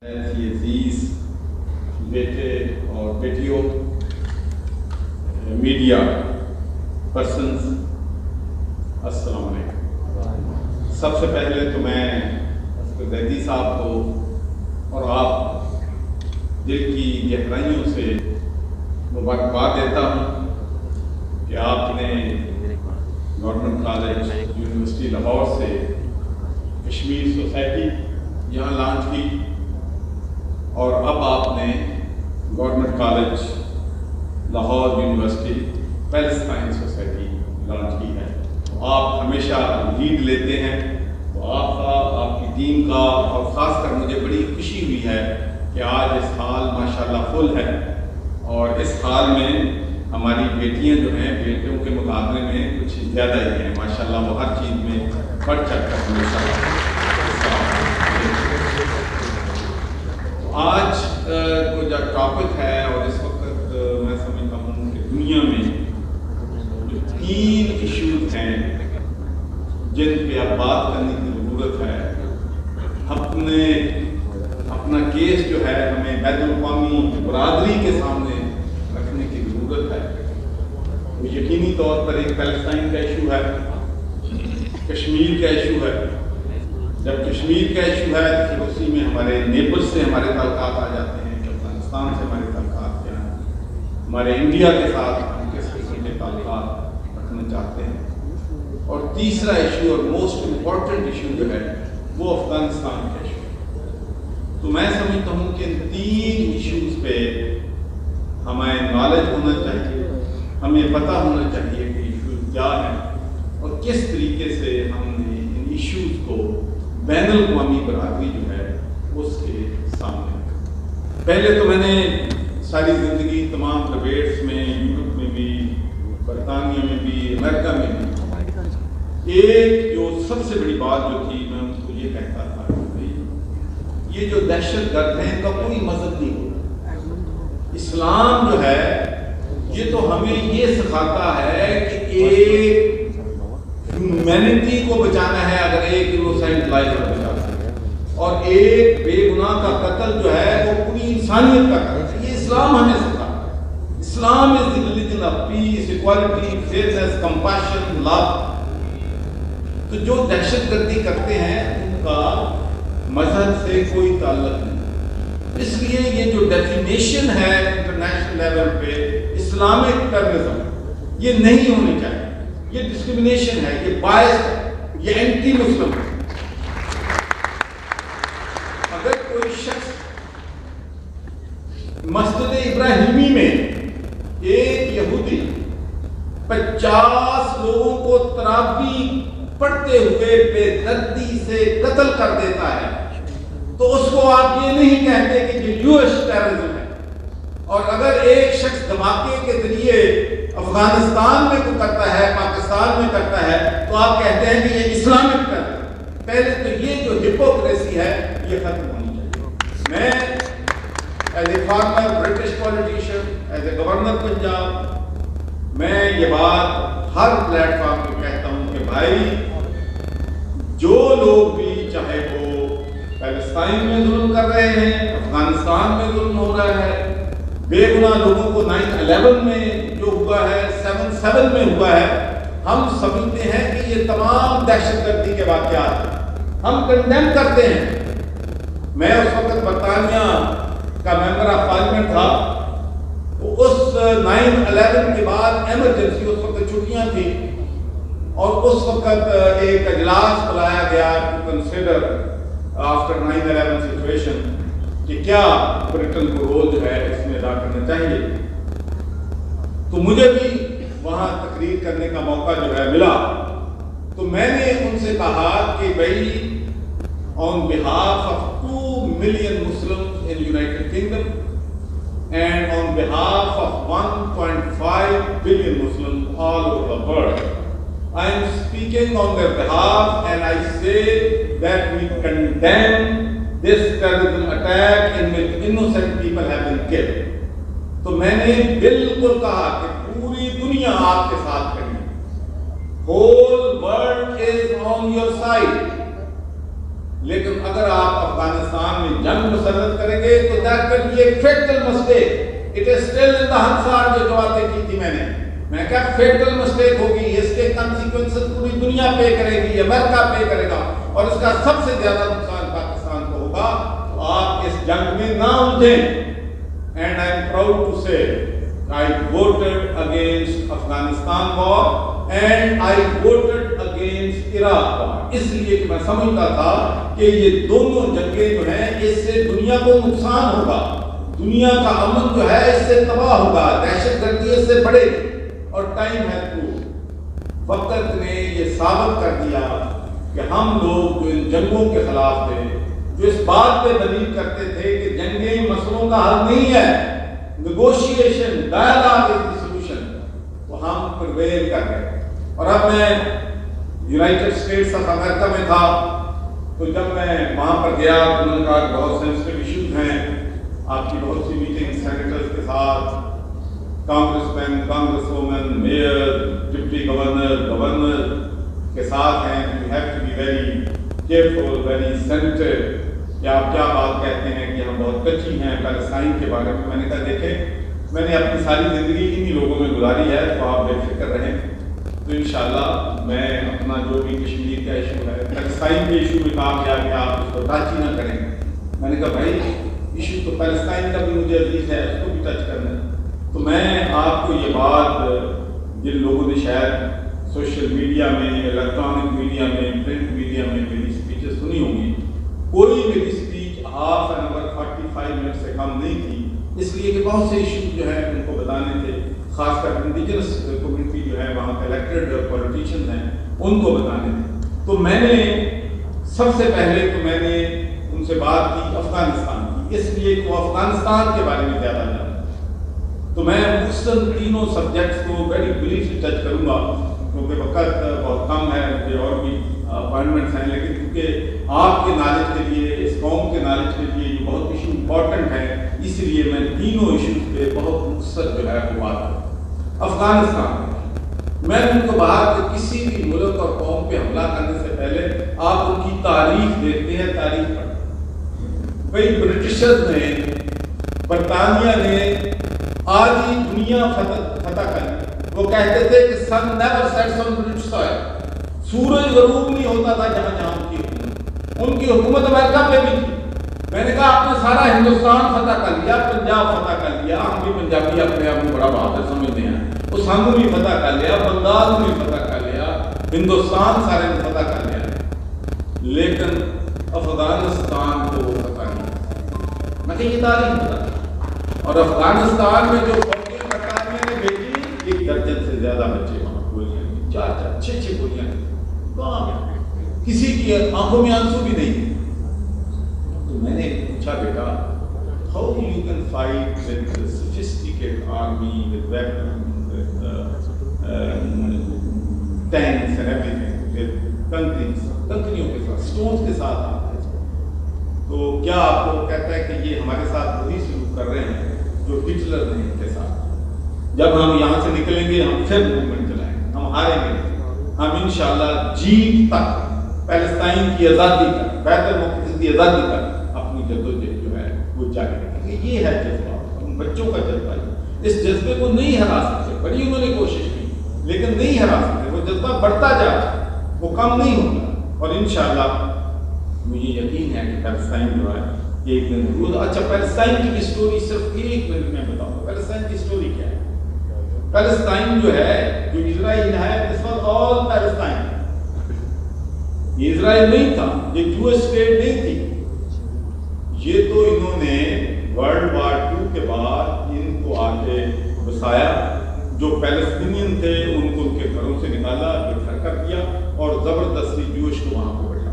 ایسی عزیز بیٹے اور بیٹیوں، میڈیا پرسنز، السلام علیکم۔ سب سے پہلے تو میں زیدی صاحب کو اور آپ دل کی گہرائیوں سے مبارکباد دیتا ہوں کہ آپ نے گورنمنٹ کالج یونیورسٹی لاہور سے کشمیر سوسائٹی یہاں لانچ کی، اور اب آپ نے government college Lahore university Palestine society launch کی ہے۔ آپ ہمیشہ لیڈ لیتے ہیں، تو آپ کا، آپ کی ٹیم کا، اور خاص کر مجھے بڑی خوشی ہوئی ہے کہ آج اس ہال ماشاءاللہ فل ہے، اور اس ہال میں ہماری بیٹیاں جو ہیں بیٹوں کے مقابلے میں کچھ زیادہ ہی ہیں ماشاءاللہ، وہ ہر چیز میں بڑھ چڑھ کر ہمیشہ۔ آج کو جو ٹاپک ہے، اور اس وقت میں سمجھتا ہوں کہ دنیا میں جو 3 ایشوز ہیں جن پہ اب بات کرنے کی ضرورت ہے، اپنا کیس جو ہے ہمیں بین الاقوامی برادری کے سامنے رکھنے کی ضرورت ہے۔ تو یقینی طور پر ایک پیلسٹائن کا ایشو ہے، کشمیر کا ایشو ہے۔ جب کشمیر کا ایشو ہے تو پھر اسی میں ہمارے نیبر سے ہمارے تعلقات آ جاتے ہیں کہ افغانستان سے ہمارے تعلقات کیا ہیں، ہمارے انڈیا کے ساتھ ہم کس قسم کے تعلقات رکھنا چاہتے ہیں، اور تیسرا ایشو اور موسٹ امپورٹنٹ ایشو جو ہے وہ افغانستان کا ایشو ہے۔ تو میں سمجھتا ہوں کہ ان 3 ایشوز پہ ہمیں نالج ہونا چاہیے، ہمیں پتہ ہونا چاہیے کہ ایشوز کیا ہیں اور کس طریقے سے ہم نے ان ایشوز کو بین الاقوامی برادری جو ہے اس کے سامنے۔ پہلے تو میں نے ساری زندگی تمام ڈبیٹس میں، یورپ میں بھی، برطانیہ میں بھی، امریکہ میں بھی، ایک جو سب سے بڑی بات جو تھی، میں ان کو یہ کہتا تھا کہ یہ جو دہشت گرد ہیں ان کا کوئی مذہب نہیں ہوتا۔ اسلام جو ہے یہ تو ہمیں یہ سکھاتا ہے کہ ایک ہیومینٹی کو بچانا ہے، اگر ایک انوسینٹ لائف کو بچانا ہے، اور ایک بے گناہ کا قتل جو ہے وہ پوری انسانیت کا قتل ہے۔ یہ اسلام ہمیں سکھاتا ہے۔ Islam is the religion of peace, equality, fairness, compassion, love. تو جو دہشت گردی کرتے ہیں ان کا مذہب سے کوئی تعلق نہیں، اس لیے یہ جو ڈیفینیشن ہے انٹرنیشنل لیول پہ اسلامک ٹیررزم، یہ نہیں ہونی چاہیے۔ یہ ڈسکرمنیشن ہے، یہ باعث ہے، یہ اینٹی مسلم ہے۔ اگر کوئی شخص مسجد ابراہیمی میں ایک یہودی 50 لوگوں کو تراویح پڑھتے ہوئے بے دردی سے قتل کر دیتا ہے تو اس کو آپ یہ نہیں کہتے کہ یہ یوش ٹیررزم ہے، اور اگر ایک شخص دھماکے کے ذریعے افغانستان میں کو کرتا ہے، پاکستان میں کرتا ہے، تو آپ کہتے ہیں کہ یہ اسلامک ٹیرر ہے۔ پہلے تو یہ جو ہپوکریسی ہے یہ ختم ہونی چاہیے۔ میں as a former British politician, as a governor Punjab, میں یہ بات ہر پلیٹ فارم پہ کہتا ہوں کہ بھائی جو لوگ بھی، چاہے وہ پیلسٹائن میں ظلم کر رہے ہیں، افغانستان میں ظلم ہو رہا ہے، بے گناہ لوگوں کو 9/11 میں جو ہوا ہے، 7/7 میں ہوا ہے، ہم سمجھتے ہیں کہ یہ تمام دہشت گردی کے واقعات ہیں، ہم کنڈیم کرتے ہیں۔ میں اس وقت برطانیہ کا ممبر آف پارلیمنٹ تھا، تو اس 9/11 کے بعد ایمرجنسی، اس وقت چھٹیاں تھیں، اور اس وقت ایک اجلاس بلایا گیا ٹو کنسیڈر آفٹر 9/11 سچویشن کہ کیا برٹن کو رول جو ہے اس میں ادا کرنا چاہیے۔ تو مجھے بھی وہاں تقریر کرنے کا موقع جو ہے ملا، تو میں نے ان سے کہا کہ بھائی on behalf of 2 million Muslims in United Kingdom and on behalf of 1.5 billion Muslims all over the world, I am speaking on their behalf and I say that we condemn this terrorism attack in which innocent people have been killed. تو میں نے بالکل کہا کہ پوری دنیا آپ کے ساتھ کھڑی ہے. Whole world is on your side. لیکن اگر آپ افغانستان میں جنگ مسلط کریں گے تو that will be a fatal mistake. It is still in the ہنسار جو باتیں کی تھی میں کہا فیٹل مسٹیک ہوگی. اس کے کنسیکوینسز پوری دنیا پے کرے گی, امریکہ پے کرے گا, اور اس کا سب سے زیادہ نقصان پاکستان کو ہوگا. تو آپ اس جنگ میں نہ الجھیں. And I am proud to say I voted against Afghanistan war and I voted against Iraq war. اس لیے کہ میں سمجھتا تھا کہ یہ دونوں جنگیں جو ہیں اس سے دنیا کو نقصان ہوگا, دنیا کا امن جو ہے اس سے تباہ ہوگا, دہشت گردی اس سے بڑھے گی. اور ٹائم ہے تو وقت نے یہ ثابت کر دیا کہ ہم لوگ جو ان جنگوں کے خلاف تھے, جو اس بات پہ دلیل کرتے تھے کہ جنگیں مسئلوں کا حل نہیں ہے, negotiation dialogue is the solution, تو ہم پرویل کر گئے. اور اب میں یونائٹڈ اسٹیٹس آف امریکہ میں تھا, تو جب میں وہاں پر گیا تو انہوں نے کہا کہ بہت سینسٹیو ایشوز ہیں, آپ کی بہت سی میٹنگ سینیٹرز کے ساتھ, congressman, congresswoman, mayor, deputy governor, governor کے ساتھ ہیں. You have to be very careful, very sensitive, کہ آپ کیا بات کہتے ہیں کہ ہم بہت کچی ہیں پیلسٹائن کے بارے میں. میں نے کہا دیکھیں میں نے اپنی ساری زندگی انہی لوگوں میں گزاری ہے, تو آپ بے فکر رہیں. تو انشاءاللہ میں اپنا جو بھی کشمیر کا ایشو ہے, پیلسٹائن کے ایشو میں کہا گیا کہ آپ اس کو ٹچ ہی نہ کریں. میں نے کہا بھائی ایشو تو پیلسٹائن کا بھی مجھے عزیز ہے, اس کو بھی ٹچ کرنا ہے. تو میں آپ کو یہ بات, جن لوگوں نے شاید سوشل میڈیا میں, الیکٹرانک میڈیا میں, پرنٹ میڈیا میں میری اسپیچز سنی ہوں گی, کوئی میری speech half an hour 45 minute سے کم نہیں تھی, اس لیے کہ بہت سے ایشوز جو ہیں ان کو بتانے تھے, خاص کر انڈیجنس کمیونٹی جو ہے وہاں کے الیکٹڈ پولیٹیشین ہیں ان کو بتانے تھے. تو میں نے سب سے پہلے تو میں نے ان سے بات کی افغانستان کی, اس لیے کہ وہ افغانستان کے بارے میں زیادہ جانتے. تو میں مختصر تینوں سبجیکٹس کو ویری بریفلی ٹچ کروں گا کیونکہ وقت بہت کم ہے, مجھے اور بھی اپوائنٹمنٹس ہیں, لیکن کیونکہ آپ کے نالج کے لیے, اس قوم کے نالج کے لیے یہ بہت ایشو امپورٹنٹ ہے, اس لیے میں تینوں ایشوز پہ بہت مختصر جو ہے وہ بات کروں. افغانستان میں ان کو باہر کے کسی بھی ملک اور قوم پہ حملہ کرنے سے پہلے آپ ان کی تاریخ دیکھتے ہیں, تاریخ پڑھتے. بھائی برٹشرز نے, برطانیہ نے آدھی دنیا فتح کر لی. وہ کہتے تھے کہ sun never sets on British soil. سورج غروب نہیں ہوتا تھا جہاں جہاں ان کی حکومت امریکہ پہ بھی تھی. میں نے کہا آپ نے سارا ہندوستان فتح کر لیا, پنجاب فتح کر لیا, ہم بھی پنجابی اپنے آپ کو بڑا بہادر سمجھتے ہیں, اس ہم بھی فتح کر لیا, بنگال بھی فتح کر لیا, ہندوستان سارے نے فتح کر لیا, لیکن افغانستان کو وہ فتح نہیں. میں کہ یہ تاریخ بتا, اور افغانستان میں جو فوجیں برطانیہ نے بھیجی 1 درجن سے زیادہ بچے وہاں گولیاں, 4 6 گولیاں, کسی کی آنکھوں میں آنسو بھی نہیں. تو میں نے پوچھا بیٹا, how you can fight with a sophisticated army, with weapons, with tanks and everything, with کنکریوں کے ساتھ, stones کے ساتھ آتا ہے, تو کیا آپ کو کہتا ہے کہ یہ ہمارے ساتھ وہی سلوک کر رہے ہیں جو ہٹلر نے ان کے ساتھ. جب ہم یہاں سے نکلیں گے ہم پھر موومنٹ چلائیں گے, ہم ہاریں گے, ہم انشاءاللہ جیت تک پیلسٹائن کی آزادی کا, بیت المقدس کی آزادی کا اپنی جدوجہد جو ہے وہ جاری رکھیں گے. یہ ہے جذبہ, ان بچوں کا جذبہ ہے. اس جذبے کو نہیں ہرا سکتے, بڑی انہوں نے کوشش کی لیکن نہیں ہرا سکتے. وہ جذبہ بڑھتا جا رہا ہے, وہ کم نہیں ہوتا, اور انشاءاللہ مجھے یقین ہے کہ پیلسٹائن جو ہے ایک دن ضرور. اچھا پیلسٹائن کی اسٹوری صرف 1 منٹ میں بتاؤں. پیلسٹائن کی اسٹوری کیا ہے؟ پیلسٹائن جو ہے, جو اسرائیل ہے, اس وقت آل پیلسٹائن, یہ اسرائیل نہیں تھا, یہ جو اسٹیٹ نہیں تھی. یہ تو انہوں نے ورلڈ وار 2 کے بعد ان کو آگے بسایا. جو پیلسٹینین تھے ان کو ان کے گھروں سے نکالا, بے گھر کر دیا, اور زبردستی جوش کو وہاں پہ بٹھا.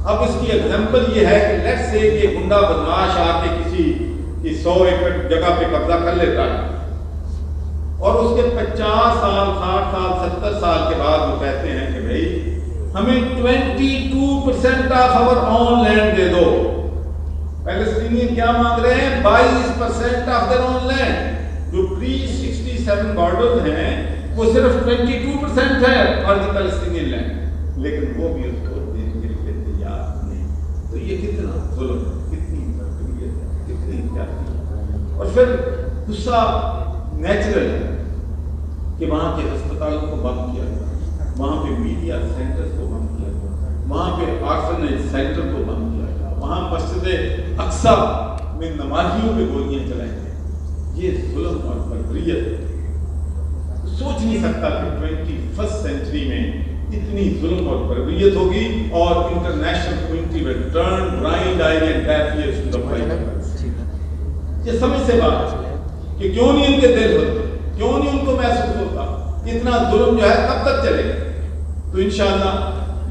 اب اس کی ایگزامپل یہ ہے کہ لیٹس سے کہ گنڈا بدماش آ کے کسی کی 100 ایکڑ جگہ پہ قبضہ کر لیتا ہے, اور اس کے 50 سال 60 سال 70 سال کے بعد وہ کہتے ہیں کہ بھائی ہمیں 22% آف آور اون لینڈ دے دو. پیلسٹینین کیا مانگ رہے ہیں؟ 22% آف دیئر اون لینڈ. جو پری 67 بارڈرز ہیں وہ صرف 22% ہے اور دی پیلسٹینین لینڈ, لیکن وہ بھی اس کو دینے کے لیے کتنا ظلم ہے، کتنی تربیت ہے، کتنی زیادتی ہے. اور پھر دوسرا نیچرل ہے کہ وہاں کے ہسپتالوں کو بند کیا گیا، وہاں پہ میڈیا سینٹر کو بند کیا گیا، وہاں پہ آرفنیج سینٹر کو بند کیا گیا، وہاں مسجد اقصیٰ میں نمازیوں پہ گولیاں چلائی گئی. یہ ظلم اور بربریت سوچ نہیں سکتا کہ 21st سینچری میں اتنی ظلم اور بربریت ہوگی اور international community will turn blind eye and deaf ears to the fight. یہ سمجھ سے بات ہے کہ کیوں نہیں ان کے دل ہوتے، کیوں نہیں ان کو محسوس ہوتا اتنا ظلم جو ہے کب تک چلے گا. تو انشاءاللہ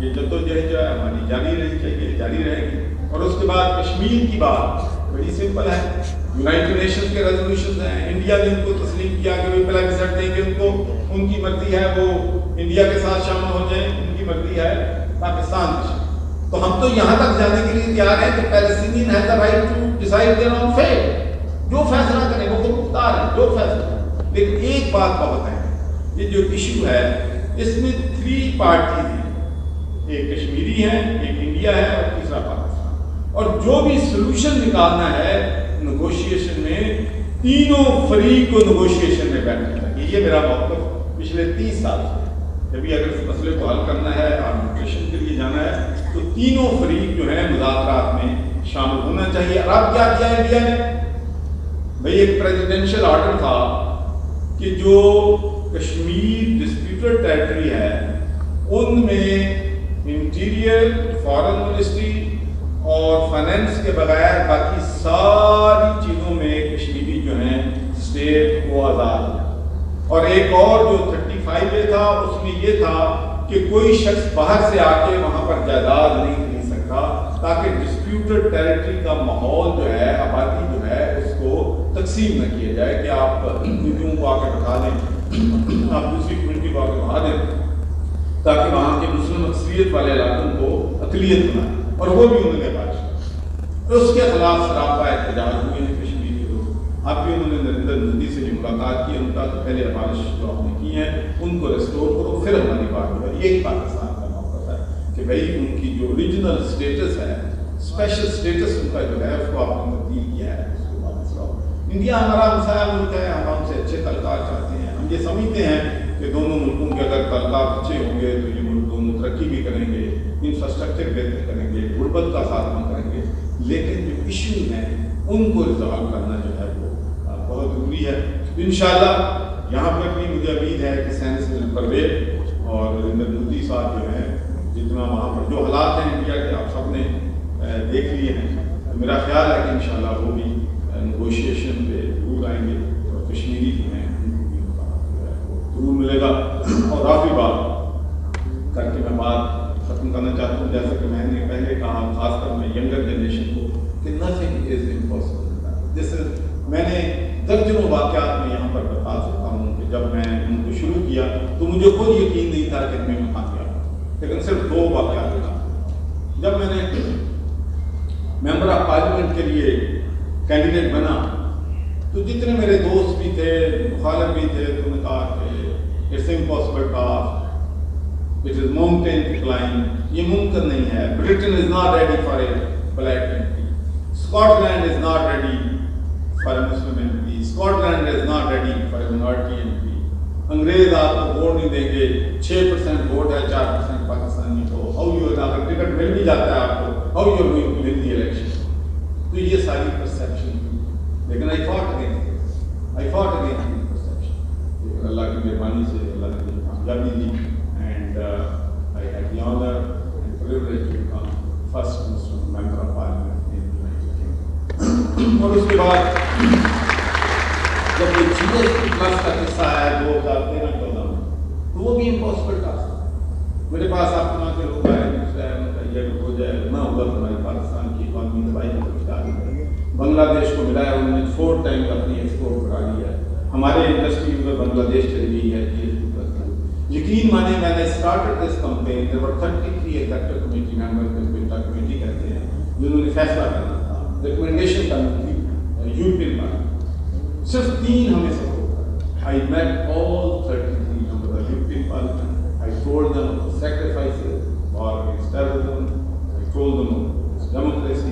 یہ جدوجہد جو ہے ہماری جاری رہنی چاہیے، جاری رہے گی. اور اس کے بعد کشمیر کی بات بڑی سمپل ہے. یونائٹڈ نیشنز کے ریزولوشنز ہیں، انڈیا نے ان کو تسلیم کیا کہ وہ پلیبسائٹ دیں گے ان کو، ان کی مرضی ہے وہ انڈیا کے ساتھ شامل ہو جائیں، ان کی مرضی ہے پاکستان کے ساتھ. تو ہم تو یہاں تک جانے کے لیے تیار ہیں کہ Palestinian has the right to decide their own fate, جو فیصلہ کریں وہ خود مختار ہیں، جو فیصلہ. لیکن ایک بات بہت ہے، یہ جو ایشو ہے اس میں 3 پارٹیز ہیں، ایک کشمیری ہیں، ایک انڈیا ہے اور تیسرا پاکستان. اور جو بھی سلوشن نکالنا ہے نیگوشیشن میں تینوں فریق کو نیگوشیشن میں بیٹھنا چاہیے. یہ میرا موقف پچھلے 30 سال سے. جبھی اگر اس مسئلے کو حل کرنا ہے، آربیٹریشن کے لیے جانا ہے، تو تینوں فریق جو ہیں مذاکرات میں شامل ہونا چاہیے. اور اب کیا کیا انڈیا نے؟ بھئی ایک پریزیڈنشل آرڈر تھا کہ جو کشمیر ڈسپیوٹڈ ٹیریٹری ہے ان میں انٹیریئر، فارن منسٹری اور فائنینس کے بغیر باقی ساری چیزوں میں کشمیری جو ہیں اسٹیٹ وہ آزاد ہے. اور ایک اور جو 35A تھا اس میں یہ تھا کہ کوئی شخص باہر سے آ کے وہاں پر جائیداد نہیں خرید سکتا، تاکہ ڈسپیوٹڈ ٹیریٹری کا ماحول جو ہے، آبادی جو ہے، اس کو تقسیم نہ کیا جائے کہ آپ ہندوؤں کو آ کے بٹھا دیں، آپ دوسری کمیونٹی کو آ کے بٹھا دیں، تاکہ وہاں کے مسلم اکثریت والے علاقوں کو اقلیت بنائیں. اور وہ بھی انہوں نے بات، اور اس کے خلاف سراپا احتجاج ہوئے ہیں کشمیری لوگ. اب بھی انہوں نے نریندر مودی سے جو ملاقات کی، ان کا تو پہلے عمارش جو آپ نے کی ہیں ان کو ریسٹور کرو، پھر ہماری بات ہوگا. یہی پاکستان کا موقف ہے کہ بھائی ان کی جو اوریجنل اسٹیٹس ہے، اسپیشل اسٹیٹس ان کا جو ہے اس کو آپ نے تبدیل کیا ہے، اس کو واپس لاؤ. انڈیا ہمارا ہمسایہ ملک ہے، ہم ان سے اچھے تعلقات چاہتے ہیں. ہم یہ سمجھتے ہیں کہ دونوں ملکوں کے اگر تعلقات اچھے ہوں گے تو یہ ملک دونوں ترقی بھی کریں گے، انفراسٹرکچر بہتر کریں گے، غربت کا خاتمہ کریں گے. لیکن جو ایشو ہیں ان کو ریزالو کرنا جو ہے وہ بہت ضروری ہے. انشاءاللہ یہاں پر بھی مجھے امید ہے کہ سینس پرویز اور نریندر مودی صاحب جو ہیں جتنا وہاں پر جو حالات ہیں انڈیا کے آپ سب نے دیکھ لیے ہیں، میرا خیال ہے کہ انشاءاللہ وہ بھی نیگوشیشن پہ ضرور آئیں گے اور کشمیری جو ہیں ان کو بھی ضرور ملے گا. اور آخری بات کر کے میں بات ختم کرنا چاہتا ہوں، جیسا کہ میں نے پہلے کہا، خاص کر میں ینگر جنریشن کو، کہ نتھنگ از امپاسبل. جیسے میں نے درجنوں واقعات میں یہاں پر بتا سکتا ہوں کہ جب میں ان کو شروع کیا تو مجھے خود یقین نہیں تھا کہ میں کامیاب، لیکن صرف 2 واقعات بتا. جب میں نے ممبر آف پارلیمنٹ کے لیے کینڈیڈیٹ بنا تو جتنے میرے دوست بھی تھے، مخالف بھی تھے، تو نے کہا کہ it's impossible task, it is mountain to climb, یہ ممکن نہیں ہے. Britain is not ready for a black country, Scotland is not ready for a Muslim M P, Scotland is not ready for a minority M P. انگریز آپ کو vote نہیں دیں گے، 6% ووٹ ہے، 4% پاکستانی کو. ہاؤ یو اگر ticket مل بھی جاتا ہے آپ کو، how you going to win the election. تو یہ ساری پرسیپشن تھی، لیکن I fought against the perception. اللہ کی مہربانی سے اللہ نے مجھے کامیابی دی، and I had the honour and privilege to become first Muslim member of Parliament in United Kingdom. اور اس کے بعد جب یہ GST پلس کا قصہ ہے 2013-14 میں، تو وہ بھی امپاسبل ٹاسک تھا. میرے پاس آپ وہاں کے لوگ آئے، یہ ہو جائے نہ ہوگا ہمارے پاکستان کی اکانومی دوائی کا کچھ ڈال ہے. بنگلہ دیش کو ملا ہے، انہوں نے 4 ٹائم اپنی ایکسپورٹ بڑھا لی ہے. ہمارے انڈسٹری میں بنگلہ دیش چلی گئی ہے GST پلس. یقین مانے میں نے started this campaign, there were 33 executive committee members جس کو کمیٹی کہتے ہیں، جنہوں نے فیصلہ کرنا تھا، ریکمنڈیشن کرنی تھی یورپین پارلیمنٹ. صرف 3 ہمیں سپورٹ کر. I met all 33 members of the European Parliament. I told them of the sacrifices for against terrorism. I told them of democracy.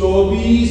$24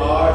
8